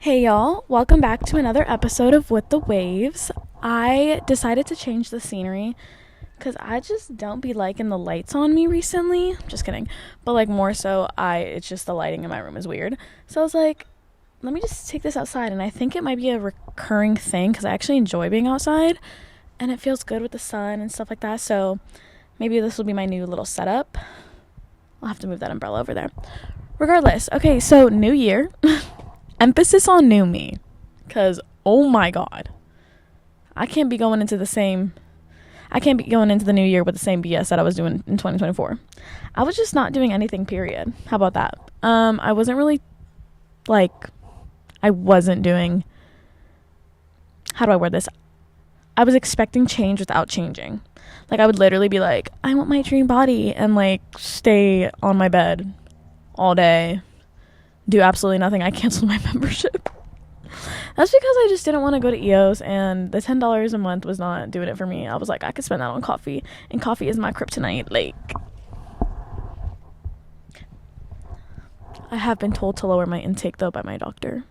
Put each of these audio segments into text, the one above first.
Hey y'all, welcome back to another episode of With the Waves. I decided to change the scenery because I just don't be liking the lights on me recently. Just kidding. But like more so, it's just the lighting in my room is weird. So I was like, let me just take this outside. And I think it might be a recurring thing because I actually enjoy being outside and it feels good with the sun and stuff like that. So maybe this will be my new little setup. I'll have to move that umbrella over there. Regardless, okay, so new year. Emphasis on new me, because oh my god, I can't be going into the new year with the same BS that I was doing in 2024. I was just not doing anything, period. How about that? I wasn't really I wasn't doing, how do I word this? I was expecting change without changing. Like, I would literally be like, I want my dream body, and like stay on my bed all day, do absolutely nothing. I canceled my membership. That's because I just didn't want to go to EOS, and the $10 a month was not doing it for me. I was like, I could spend that on coffee, and coffee is my kryptonite. Like, I have been told to lower my intake though by my doctor,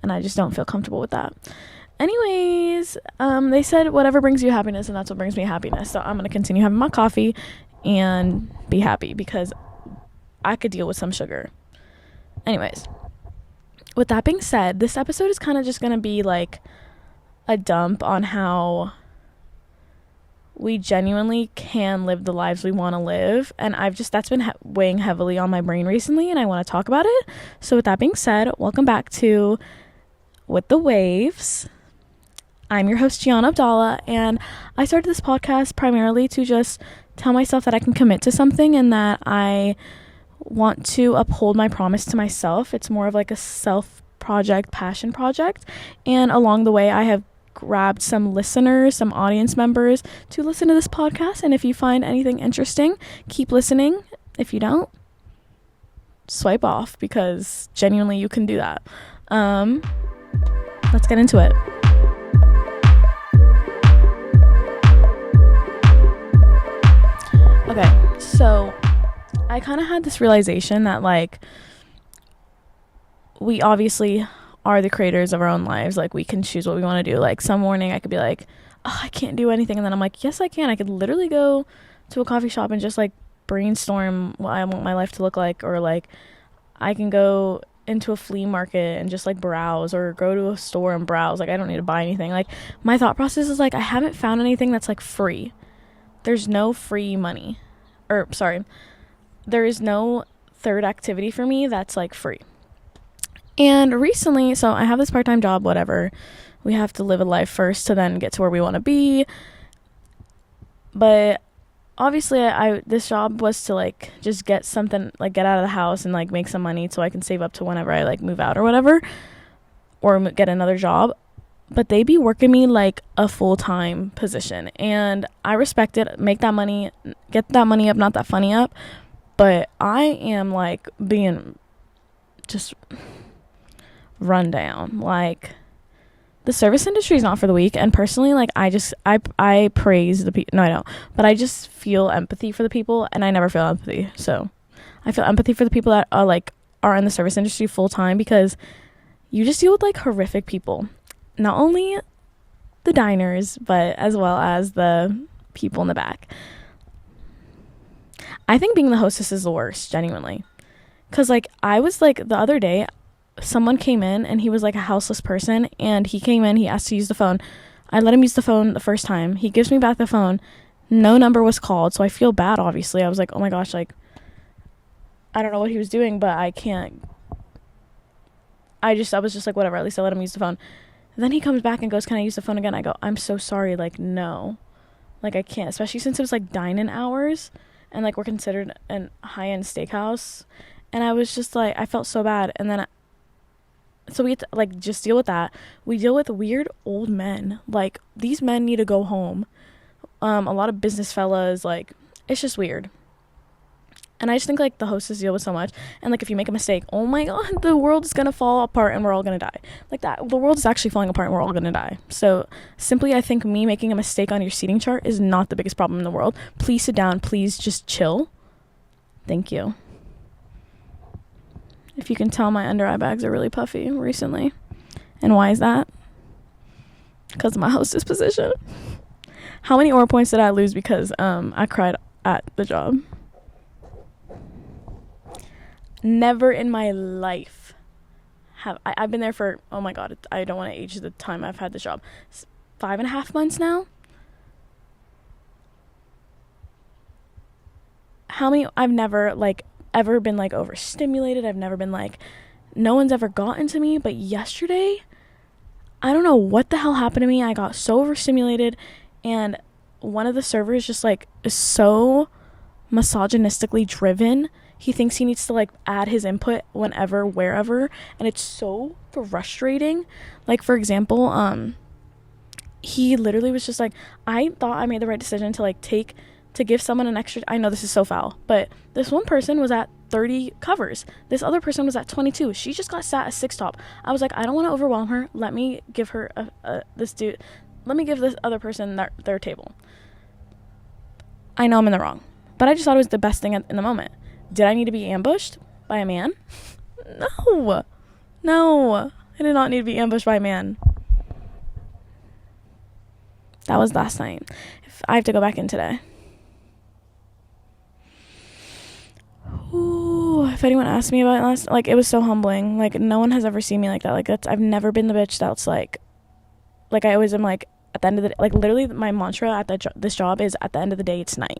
and I just don't feel comfortable with that. Anyways, they said whatever brings you happiness, and that's what brings me happiness. So I'm gonna continue having my coffee and be happy because I could deal with some sugar. Anyways, with that being said, this episode is kind of just going to be like a dump on how we genuinely can live the lives we want to live. And that's been weighing heavily on my brain recently, and I want to talk about it. So with that being said, welcome back to With the Waves. I'm your host, Gianna Abdallah, and I started this podcast primarily to just tell myself that I can commit to something and that I want to uphold my promise to myself. It's more of like a passion project, and along the way I have grabbed some listeners, some audience members to listen to this podcast, and if you find anything interesting, keep listening. If you don't, swipe off, because genuinely you can do that. Let's get into it. Okay, so I kind of had this realization that, like, we obviously are the creators of our own lives. Like, we can choose what we want to do. Like, some morning I could be like, oh, I can't do anything. And then I'm like, yes, I can. I could literally go to a coffee shop and just, like, brainstorm what I want my life to look like. Or, like, I can go into a flea market and just, like, browse, or go to a store and browse. Like, I don't need to buy anything. Like, my thought process is, like, I haven't found anything that's, like, free. There's no free money. There is no third activity for me that's like free. And recently, so I have this part-time job, whatever. We have to live a life first to then get to where we want to be. But obviously this job was to like just get something, like get out of the house and like make some money so I can save up to whenever I like move out or whatever, or get another job. But they be working me like a full-time position, and I respect it. Make that money, get that money up, not that funny up. But I am like being just run down. Like, the service industry is not for the weak. And personally, like, I praise the people. No, I don't. But I just feel empathy for the people, and I never feel empathy. So I feel empathy for the people that are in the service industry full time, because you just deal with like horrific people. Not only the diners, but as well as the people in the back. I think being the hostess is the worst, genuinely. Because, like, I was, like, the other day, someone came in, and he was, like, a houseless person, and he came in, he asked to use the phone. I let him use the phone the first time. He gives me back the phone. No number was called, so I feel bad, obviously. I was like, oh, my gosh, like, I don't know what he was doing, but I can't. I was just like, whatever, at least I let him use the phone. And then he comes back and goes, can I use the phone again? I go, I'm so sorry, like, no. Like, I can't, especially since it was, like, dine-in hours. And, like, we're considered a high-end steakhouse. And I was just, like, I felt so bad. And then, so we had to, like, just deal with that. We deal with weird old men. Like, these men need to go home. A lot of business fellas, like, it's just weird. And I just think, like, the hostess deal with so much. And, like, if you make a mistake, oh, my God, the world is going to fall apart and we're all going to die. Like that. The world is actually falling apart and we're all going to die. So, simply, I think me making a mistake on your seating chart is not the biggest problem in the world. Please sit down. Please just chill. Thank you. If you can tell, my under eye bags are really puffy recently. And why is that? Because of my hostess position. How many aura points did I lose because I cried at the job? Never in my life have I've been there for, oh my god, I don't want to age the time I've had this job. 5.5 months now. How many? I've never like ever been like overstimulated. I've never been like, no one's ever gotten to me. But yesterday, I don't know what the hell happened to me. I got so overstimulated, and one of the servers just like is so misogynistically driven. He thinks he needs to like add his input whenever, wherever, and it's so frustrating. Like, for example, he literally was just like, I thought I made the right decision to like to give someone an extra. I know this is so foul, but this one person was at 30 covers. This other person was at 22. She just got sat at 6 top. I was like, I don't want to overwhelm her. Let me give her let me give this other person their table. I know I'm in the wrong, but I just thought it was the best thing in the moment. Did I need to be ambushed by a man? No, I did not need to be ambushed by a man. That was last night. I have to go back in today. Ooh, if anyone asked me about it last, like, it was so humbling. Like, no one has ever seen me like that. Like, I've never been the bitch that's like I always am like, at the end of the day, like, literally my mantra at this job is, at the end of the day, it's night.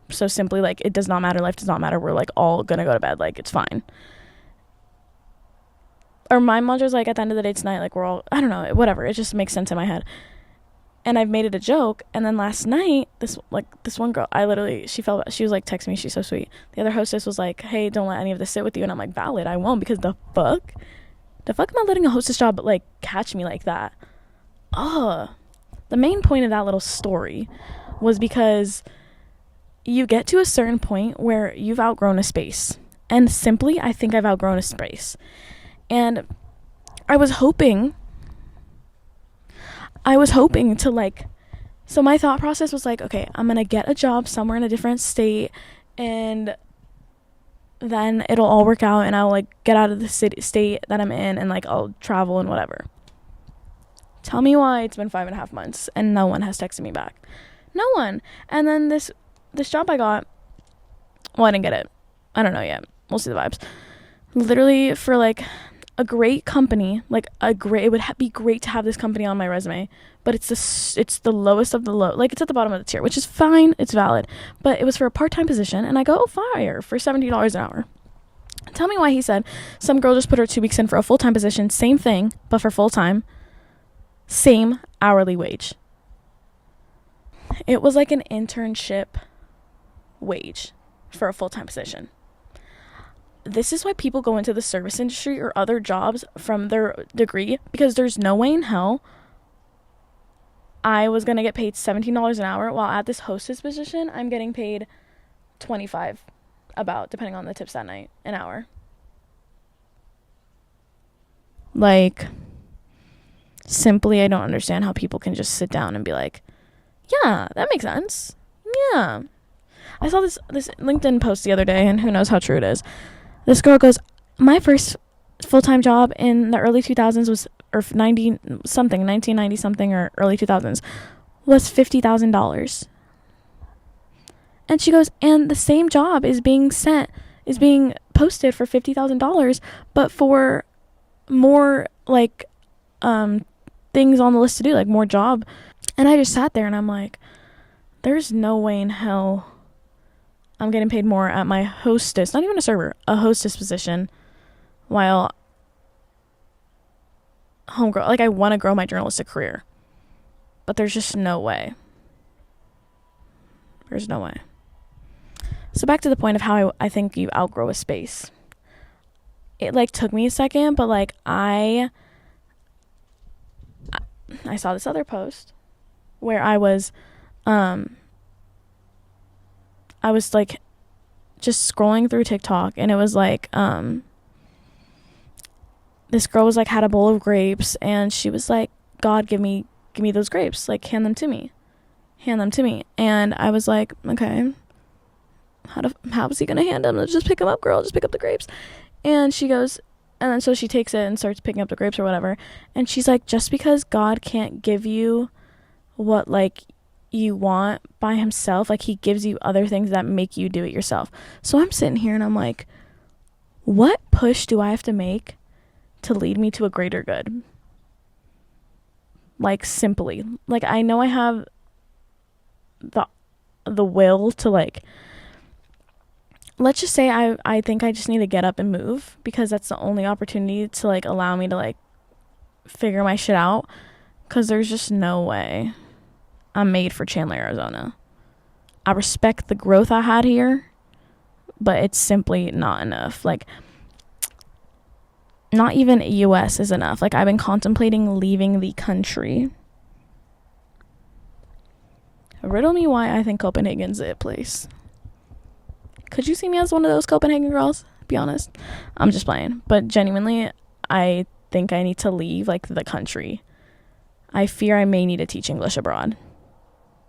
So simply, like, it does not matter. Life does not matter. We're like all gonna go to bed. Like, it's fine. Or my mantra is like, at the end of the day, it's night. Like, we're all, I don't know, whatever. It just makes sense in my head. And I've made it a joke. And then last night, this one girl, she was like, text me, she's so sweet. The other hostess was like, hey, don't let any of this sit with you. And I'm like, valid, I won't, because the fuck am I letting a hostess job, like, catch me like that? The main point of that little story was because you get to a certain point where you've outgrown a space. And simply, I think I've outgrown a space. And I was hoping to, like, so my thought process was like, okay, I'm gonna get a job somewhere in a different state, and then it'll all work out, and I'll, like, get out of the state that I'm in, and, like, I'll travel and whatever. Tell me why it's been 5.5 months and no one has texted me back. No one. And then this job I got, well, I didn't get it. I don't know yet. We'll see the vibes. Literally, for like a great company, like it would be great to have this company on my resume, but it's the lowest of the low. Like, it's at the bottom of the tier, which is fine. It's valid. But it was for a part-time position, and I go, oh, fire, for $70 an hour. Tell me why he said some girl just put her 2 weeks in for a full-time position, same thing, but for full-time, same hourly wage. It was like an internship wage for a full-time position. This is why people go into the service industry or other jobs from their degree, because there's no way in hell I was going to get paid $17 an hour, while at this hostess position, I'm getting paid $25, about, depending on the tips that night, an hour. Like, simply, I don't understand how people can just sit down and be like, yeah, that makes sense. Yeah. I saw this LinkedIn post the other day, and who knows how true it is. This girl goes, my first full-time job in the early 2000s was, or 1990 something, or early 2000s, was $50,000. And she goes, and the same job is being posted for $50,000, but for more, like, things on the list to do, like more job. And I just sat there and I'm like, there's no way in hell I'm getting paid more at my hostess, not even a server, a hostess position, while homegirl, like, I want to grow my journalistic career, but there's just no way. There's no way. So back to the point of how I think you outgrow a space. It, like, took me a second, but, like, I saw this other post where I was like just scrolling through TikTok, and it was like this girl was like, had a bowl of grapes, and she was like, God, give me those grapes, like, hand them to me. And I was like, okay, how is he gonna hand them? Just pick them up, girl, just pick up the grapes. And she goes, and then so she takes it and starts picking up the grapes or whatever. And she's like, just because God can't give you what, like, you want by himself, like, he gives you other things that make you do it yourself. So I'm sitting here and I'm like, what push do I have to make to lead me to a greater good? Like, simply. Like, I know I have the will to, like, let's just say I think I just need to get up and move, because that's the only opportunity to, like, allow me to, like, figure my shit out, because there's just no way I'm made for Chandler, Arizona. I respect the growth I had here, but it's simply not enough. Like, not even US is enough. Like, I've been contemplating leaving the country. Riddle me why I think Copenhagen's the place. Could you see me as one of those Copenhagen girls? Be honest. I'm just playing. But genuinely, I think I need to leave, like, the country. I fear I may need to teach English abroad.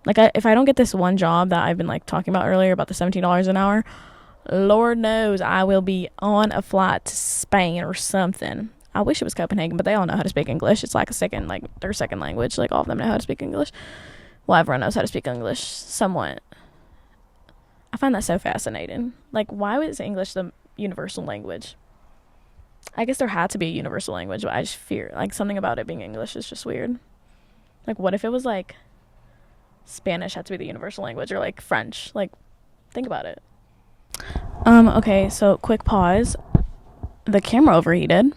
Like, if I don't get this one job that I've been, like, talking about earlier about the $17 an hour, Lord knows I will be on a flight to Spain or something. I wish it was Copenhagen, but they all know how to speak English. It's like their second language. Like, all of them know how to speak English. Well, everyone knows how to speak English somewhat. I find that so fascinating. Like, why was English the universal language? I guess there had to be a universal language, but I just fear, like, something about it being English is just weird. Like, what if it was, like, Spanish had to be the universal language, or, like, French? Like, think about it. Okay, so quick pause. The camera overheated.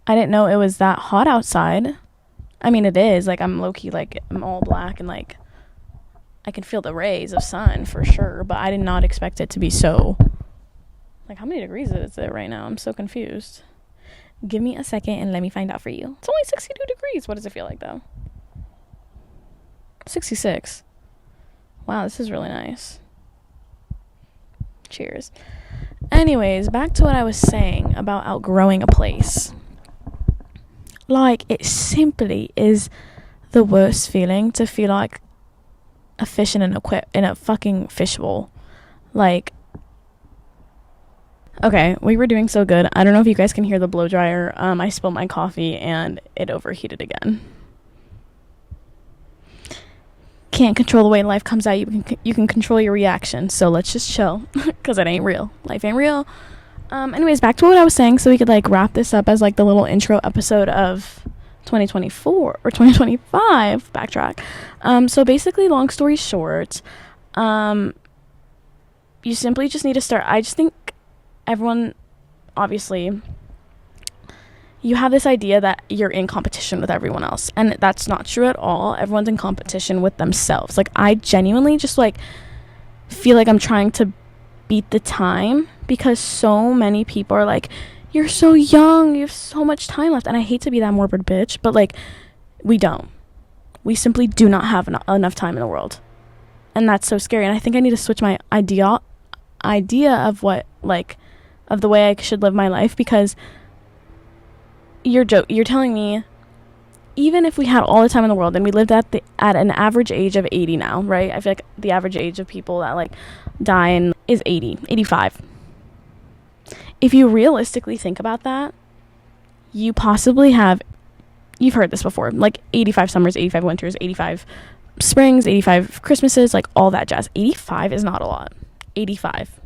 I didn't know it was that hot outside. I mean, it is. Like, I'm low-key, like, I'm all black, and, like, I can feel the rays of sun for sure, but I did not expect it to be so, like, how many degrees is it right now? I'm so confused. Give me a second and let me find out for you. It's only 62 degrees. What does it feel like, though? 66. Wow, this is really nice. Cheers. Anyways, back to what I was saying about outgrowing a place. Like, it simply is the worst feeling to feel like a fish in a fucking fishbowl. Like, okay, we were doing so good. I don't know if you guys can hear the blow dryer. I spilled my coffee and it overheated again. Can't control the way life comes at you. You can control your reaction. So let's just chill, because it ain't real. Life ain't real. Anyways, back to what I was saying, so we could, like, wrap this up as, like, the little intro episode of 2024 or 2025. Backtrack. So basically, long story short, you simply just need to start. I just think everyone, obviously, you have this idea that you're in competition with everyone else, and that's not true at all. Everyone's in competition with themselves. Like, I genuinely just, like, feel like I'm trying to beat the time, because so many people are like, you're so young, you have so much time left. And I hate to be that morbid bitch, but, like, we don't. We simply do not have enough time in the world, and that's so scary. And I think I need to switch my idea of what, like, of the way I should live my life, because you're telling me, even if we had all the time in the world and we lived at an average age of 80 now, right? I feel like the average age of people that, like, die is 80, 85. If you realistically think about that, you possibly have, you've heard this before, like 85 summers, 85 winters, 85 springs, 85 Christmases, like all that jazz. 85 is not a lot. 85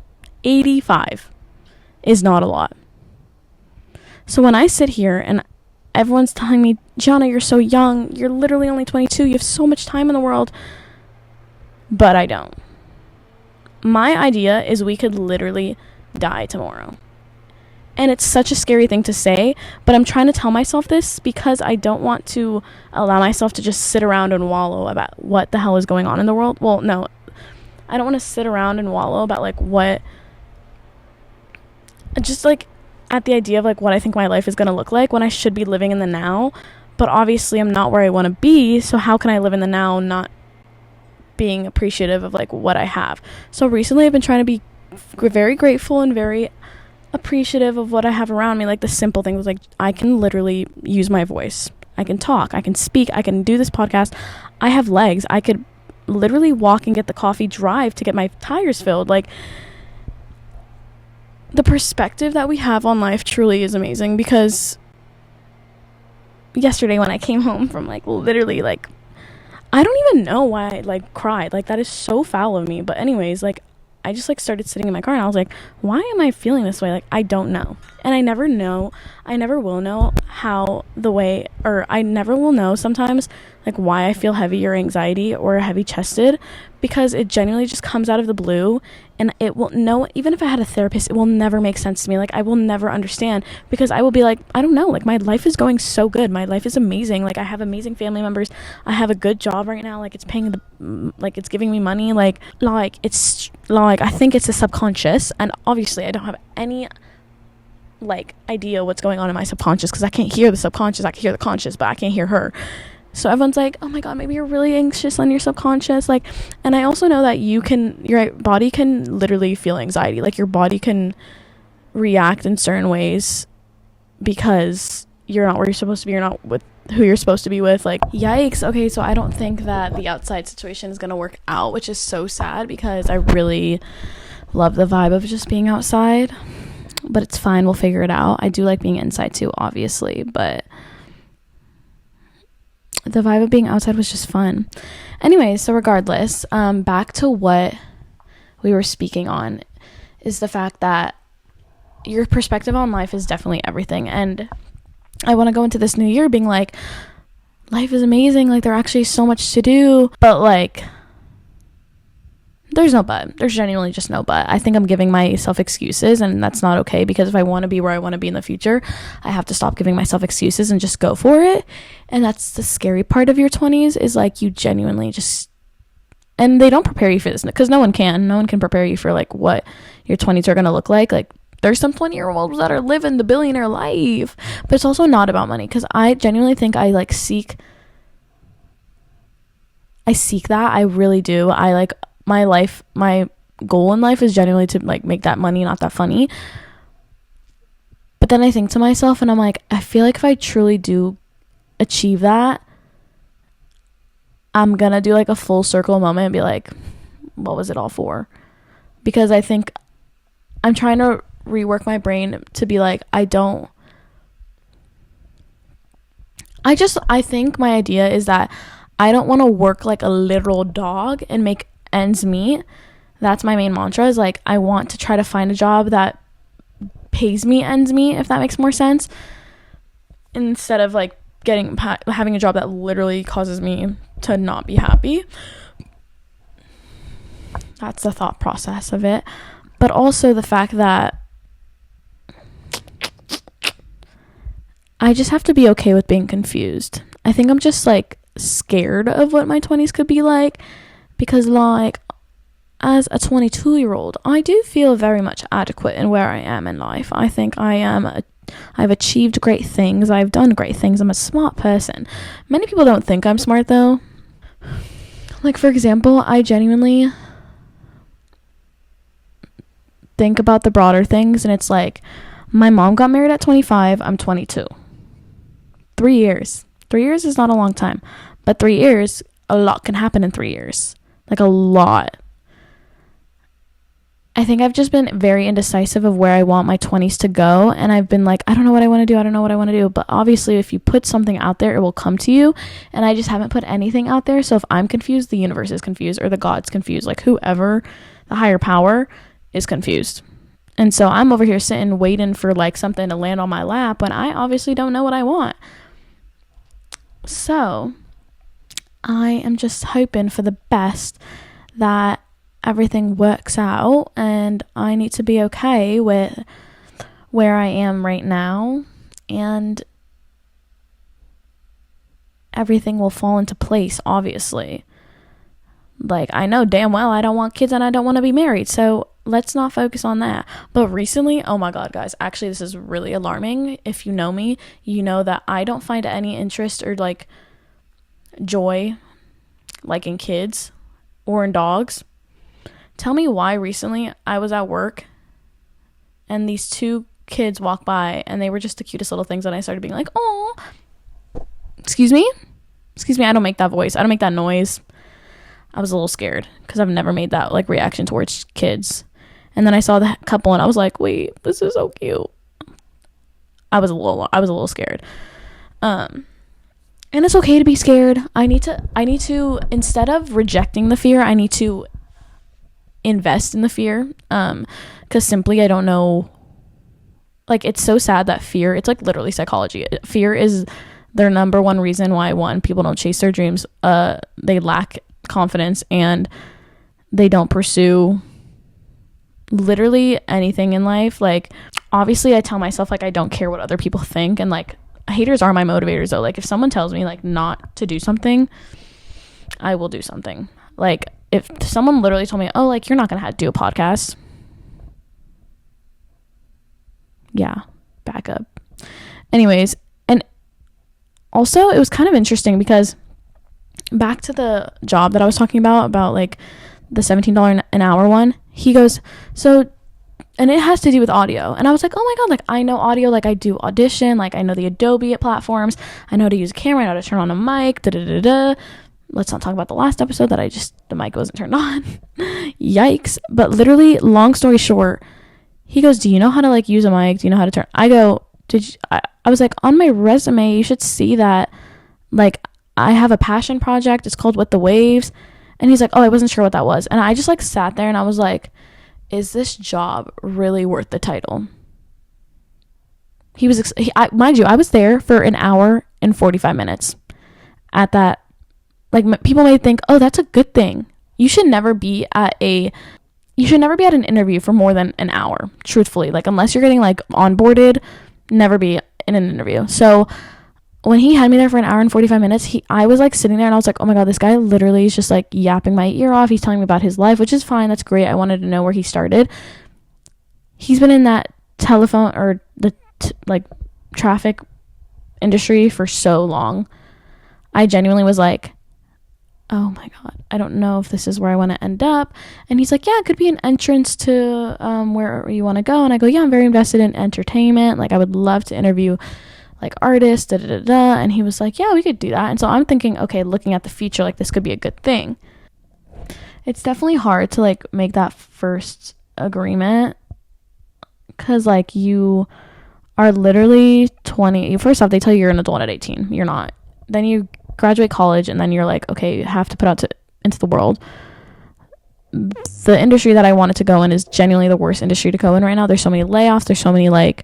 is not a lot. So when I sit here and everyone's telling me, Gianna, you're so young, you're literally only 22, you have so much time in the world, but I don't. My idea is we could literally die tomorrow. And it's such a scary thing to say, but I'm trying to tell myself this because I don't want to allow myself to just sit around and wallow about what the hell is going on in the world. Well, no, I don't want to sit around and wallow about, like, what, just, like, at the idea of, like, what I think my life is going to look like when I should be living in the now. But obviously I'm not where I want to be, so how can I live in the now not being appreciative of, like, what I have? So recently I've been trying to be very grateful and very appreciative of what I have around me, like the simple things, like I can literally use my voice, I can talk, I can speak, I can do this podcast, I have legs, I could literally walk and get the coffee, drive to get my tires filled. Like, the perspective that we have on life truly is amazing, because yesterday when I came home from, like, literally, like, I don't even know why I, like, cried. Like, that is so foul of me. But anyways, like, I just, like, started sitting in my car and I was like, why am I feeling this way? Like, I don't know. And I never will know how the way, or I never will know sometimes, like, why I feel heavy or anxiety or heavy chested, because it genuinely just comes out of the blue. And it will no, even if I had a therapist, it will never make sense to me. Like, I will never understand, because I will be like, I don't know, like, my life is going so good. My life is amazing. Like, I have amazing family members. I have a good job right now. Like, it's paying like, it's giving me money. Like, it's like, I think it's a subconscious, and obviously I don't have any, like, idea what's going on in my subconscious, because I can't hear the subconscious. I can hear the conscious, but I can't hear her. So everyone's like, oh my god, maybe you're really anxious on your subconscious. Like, and I also know that your body can literally feel anxiety. Like, your body can react in certain ways because you're not where you're supposed to be. You're not with who you're supposed to be with. Like, yikes. Okay, so I don't think that the outside situation is gonna work out, which is so sad, because I really love the vibe of just being outside. But it's fine, we'll figure it out. I do like being inside too, obviously, but the vibe of being outside was just fun. Anyway, so regardless, back to what we were speaking on, is the fact that your perspective on life is definitely everything. And I want to go into this new year being like, life is amazing. Like, there's actually so much to do. But, like, there's no but. There's genuinely just no but. I think I'm giving myself excuses, and that's not okay, because if I want to be where I want to be in the future, I have to stop giving myself excuses and just go for it. And that's the scary part of your 20s, is, like, you genuinely just, and they don't prepare you for this, because no one can prepare you for, like, what your 20s are going to look like. Like, there's some 20-year-olds that are living the billionaire life, but it's also not about money, because I genuinely think I seek that. I really do. I, like, my goal in life is genuinely to, like, make that money not that funny. But then I think to myself, and I'm like, I feel like if I truly do achieve that, I'm gonna do, like, a full circle moment and be like, what was it all for? Because I think I'm trying to rework my brain to be like, I think my idea is that I don't want to work like a literal dog and make ends meet. That's my main mantra, is, like, I want to try to find a job that pays me ends meet, if that makes more sense, instead of, like, having a job that literally causes me to not be happy. That's the thought process of it. But also the fact that I just have to be okay with being confused. I think I'm just, like, scared of what my 20s could be like, because, like, as a 22-year-old, I do feel very much adequate in where I am in life. I think I've achieved great things. I've done great things. I'm a smart person. Many people don't think I'm smart, though. Like, for example, I genuinely think about the broader things, and it's like, my mom got married at 25. I'm 22. 3 years. 3 years is not a long time, but 3 years, a lot can happen in 3 years. Like, a lot. I think I've just been very indecisive of where I want my 20s to go, and I've been like, I don't know what I want to do. But obviously, if you put something out there, it will come to you, and I just haven't put anything out there. So if I'm confused, the universe is confused, or the God's confused. Like, whoever, the higher power, is confused. And so I'm over here sitting waiting for, like, something to land on my lap when I obviously don't know what I want. So I am just hoping for the best, that everything works out, and I need to be okay with where I am right now, and everything will fall into place, obviously. Like, I know damn well I don't want kids and I don't want to be married, so let's not focus on that. But recently, oh my god, guys, actually, this is really alarming. If you know me, you know that I don't find any interest or, like, joy, like, in kids or in dogs. Tell me why recently I was at work and these two kids walked by and they were just the cutest little things, and I started being like, oh, excuse me, I don't make that voice, I don't make that noise. I was a little scared because I've never made that, like, reaction towards kids. And then I saw the couple and I was like, wait, this is so cute. I was a little scared. And it's okay to be scared. I need to, instead of rejecting the fear, I need to invest in the fear. Because simply I don't know, like, it's so sad that fear, it's like literally psychology. Fear is their number one reason why, one, people don't chase their dreams. They lack confidence and they don't pursue literally anything in life. Like, obviously I tell myself, like, I don't care what other people think, and like, haters are my motivators though. Like, if someone tells me like not to do something, I will do something. Like, if someone literally told me, oh, like, you're not gonna have to do a podcast, yeah, back up. Anyways, and also it was kind of interesting because back to the job that I was talking about like the $17 an hour one, he goes, so, and it has to do with audio. And I was like, oh my God, like, I know audio, like, I do Audition, like, I know the Adobe platforms, I know how to use a camera, I know how to turn on a mic, Let's not talk about the last episode that the mic wasn't turned on. Yikes. But literally, long story short, he goes, do you know how to, like, use a mic? Do you know how to turn? I go, I was like, on my resume, you should see that, like, I have a passion project. It's called With the Waves. And he's like, oh, I wasn't sure what that was. And I just, like, sat there and I was like, is this job really worth the title? Mind you, I was there for an hour and 45 minutes at that. Like, people may think, oh, that's a good thing. You should never be at an interview for more than an hour, truthfully. Like, unless you're getting, like, onboarded, never be in an interview. So when he had me there for an hour and 45 minutes, I was, like, sitting there and I was like, oh my God, this guy literally is just, like, yapping my ear off. He's telling me about his life, which is fine. That's great. I wanted to know where he started. He's been in that telephone or the traffic industry for so long. I genuinely was like, oh my God, I don't know if this is where I want to end up. And he's like, yeah, it could be an entrance to where you want to go. And I go, yeah, I'm very invested in entertainment. Like, I would love to interview, like, artists, And he was like, yeah, we could do that. And so I'm thinking, okay, looking at the future, like, this could be a good thing. It's definitely hard to, like, make that first agreement because, like, you are literally 20. First off, they tell you you're an adult at 18. You're not. Then you graduate college and then you're like, okay, you have to put out into the world. The industry that I wanted to go in is genuinely the worst industry to go in right now. There's so many layoffs. There's so many, like,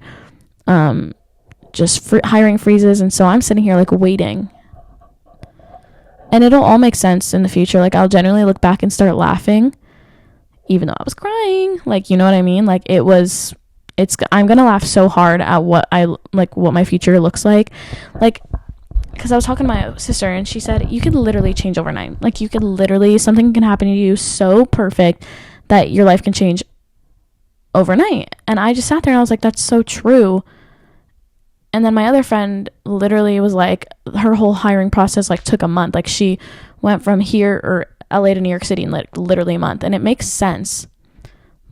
just hiring freezes. And so I'm sitting here, like, waiting. And it'll all make sense in the future. Like, I'll genuinely look back and start laughing, even though I was crying. Like, you know what I mean? Like, I'm going to laugh so hard at what my future looks like. Like, because I was talking to my sister and she said, you could literally change overnight. Like, you could literally, something can happen to you so perfect that your life can change overnight. And I just sat there and I was like, that's so true. And then my other friend literally was like, her whole hiring process, like, took a month. Like, she went from here or LA to New York City in, like, literally a month. And it makes sense.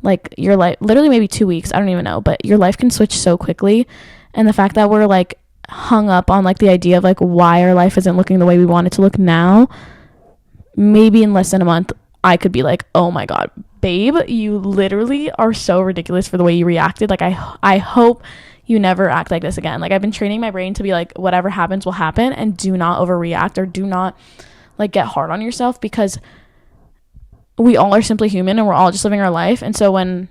Like, your life, literally maybe 2 weeks, I don't even know, but your life can switch so quickly. And the fact that we're, like, hung up on, like, the idea of, like, why our life isn't looking the way we want it to look now, maybe in less than a month I could be like, oh my God, babe, you literally are so ridiculous for the way you reacted. Like, I hope you never act like this again. Like, I've been training my brain to be like, whatever happens will happen, and do not overreact or do not, like, get hard on yourself, because we all are simply human and we're all just living our life. And so when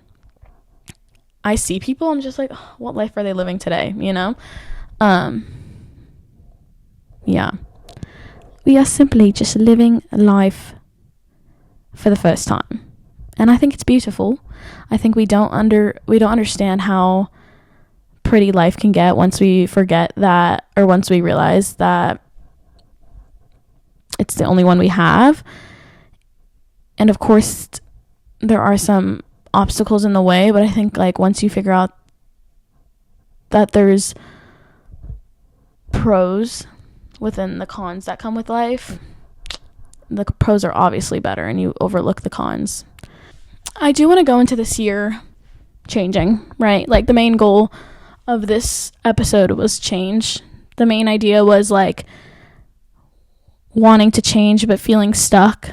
I see people, I'm just like, oh, what life are they living today, you know? Yeah, we are simply just living life for the first time, and I think it's beautiful. I think we don't understand how pretty life can get once we forget that, or once we realize that it's the only one we have. And of course there are some obstacles in the way, but I think, like, once you figure out that there's pros within the cons that come with life, the pros are obviously better and you overlook the cons. I do want to go into this year changing, right? Like, the main goal of this episode was change. The main idea was, like, wanting to change but feeling stuck.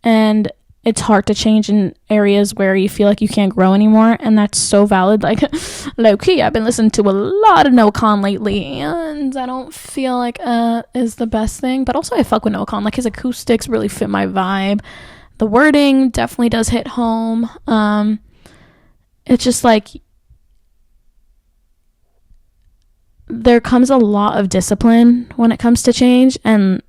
And it's hard to change in areas where you feel like you can't grow anymore, and that's so valid. Like, low-key, I've been listening to a lot of No Con lately, and I don't feel like is the best thing, but also I fuck with No Con. Like, his acoustics really fit my vibe. The wording definitely does hit home. It's just like, there comes a lot of discipline when it comes to change, and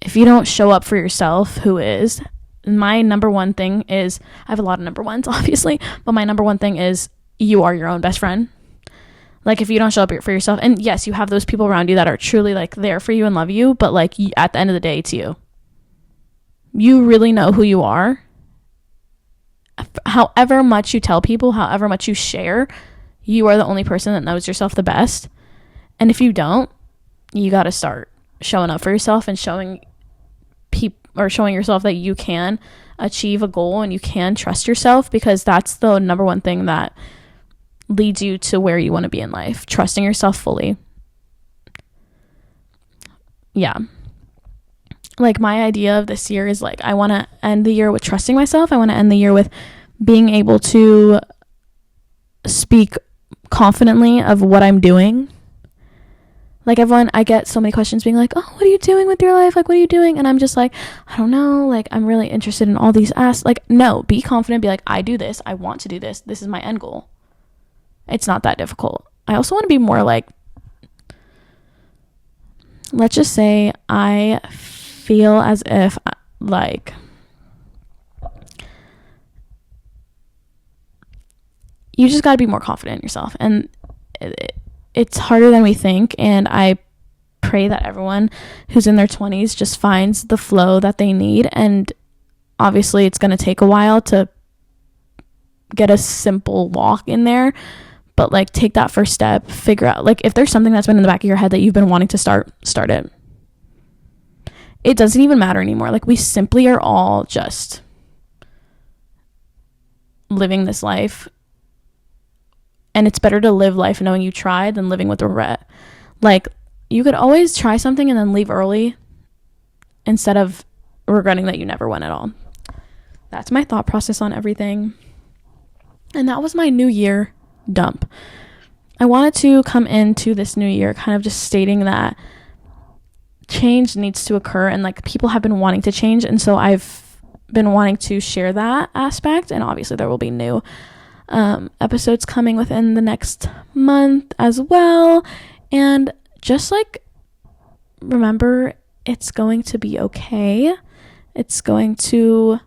if you don't show up for yourself, who is? My number one thing is, I have a lot of number ones, obviously, but my number one thing is, you are your own best friend. Like, if you don't show up for yourself, and yes, you have those people around you that are truly, like, there for you and love you, but, like, at the end of the day, it's you. You really know who you are. However much you tell people, however much you share, you are the only person that knows yourself the best. And if you don't, you got to start showing up for yourself and showing yourself that you can achieve a goal and you can trust yourself, because that's the number one thing that leads you to where you want to be in life. Trusting yourself fully. Yeah. Like, my idea of this year is, like, I want to end the year with trusting myself. I want to end the year with being able to speak confidently of what I'm doing. Like, I get so many questions being like, oh, what are you doing with your life? Like, what are you doing? And I'm just like, I don't know. Like, I'm really interested in all these asks. Like, no, be confident. Be like, I do this. I want to do this. This is my end goal. It's not that difficult. I also want to be more like, let's just say I feel as if, like, you just got to be more confident in yourself. And it's harder than we think, and I pray that everyone who's in their 20s just finds the flow that they need. And obviously it's going to take a while to get a simple walk in there, but, like, take that first step. Figure out, like, if there's something that's been in the back of your head that you've been wanting to start it. It doesn't even matter anymore. Like, we simply are all just living this life, and it's better to live life knowing you tried than living with regret. Like, you could always try something and then leave early instead of regretting that you never went at all. That's my thought process on everything. And that was my new year dump. I wanted to come into this new year kind of just stating that change needs to occur, and, like, people have been wanting to change, and so I've been wanting to share that aspect. And obviously there will be new episodes coming within the next month as well. And just, like, remember, it's going to be okay. It's going to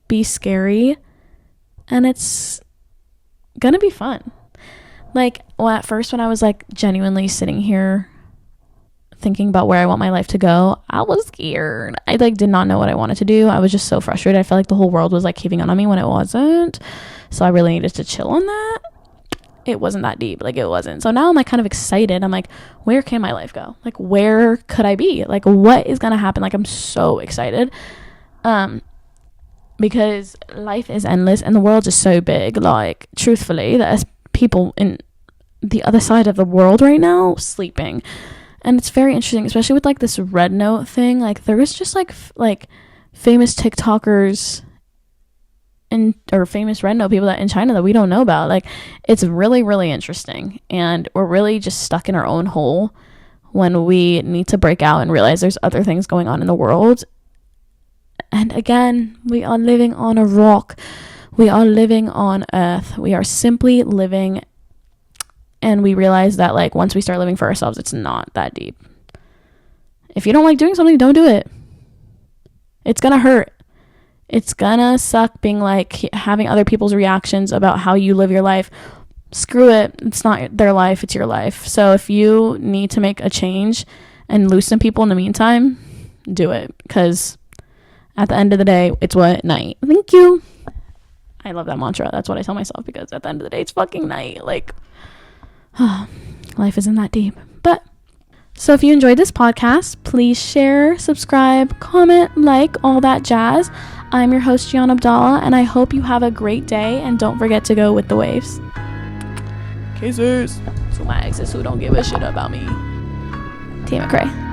be scary, and it's gonna be fun. Like, well, at first, when I was, like, genuinely sitting here thinking about where I want my life to go, I was scared. I, like, did not know what I wanted to do. I was just so frustrated. I felt like the whole world was, like, caving in on me when it wasn't. So I really needed to chill on that. It wasn't that deep. Like, it wasn't. So now I'm, like, kind of excited. I'm like, where can my life go? Like, where could I be? Like, what is gonna happen? Like, I'm so excited. Because life is endless and the world is so big. Like, truthfully, there's people in the other side of the world right now sleeping. And it's very interesting, especially with, like, this red note thing. Like, there is just, like famous TikTokers or famous red note people that in China that we don't know about. Like, it's really, really interesting. And we're really just stuck in our own hole when we need to break out and realize there's other things going on in the world. And again, we are living on a rock. We are living on Earth. We are simply living. And we realize that, like, once we start living for ourselves, it's not that deep. If you don't like doing something, don't do it. It's gonna hurt. It's gonna suck being, like, having other people's reactions about how you live your life. Screw it. It's not their life. It's your life. So if you need to make a change and lose some people in the meantime, do it. Because at the end of the day, it's what? Night. Thank you. I love that mantra. That's what I tell myself, because at the end of the day, it's fucking night. Like, life isn't that deep. But so if you enjoyed this podcast, please share, subscribe, comment, like, all that jazz. I'm your host, Gian Abdallah, and I hope you have a great day, and don't forget to go with the waves. Kisses to my exes who don't give a shit about me. Tia McRae.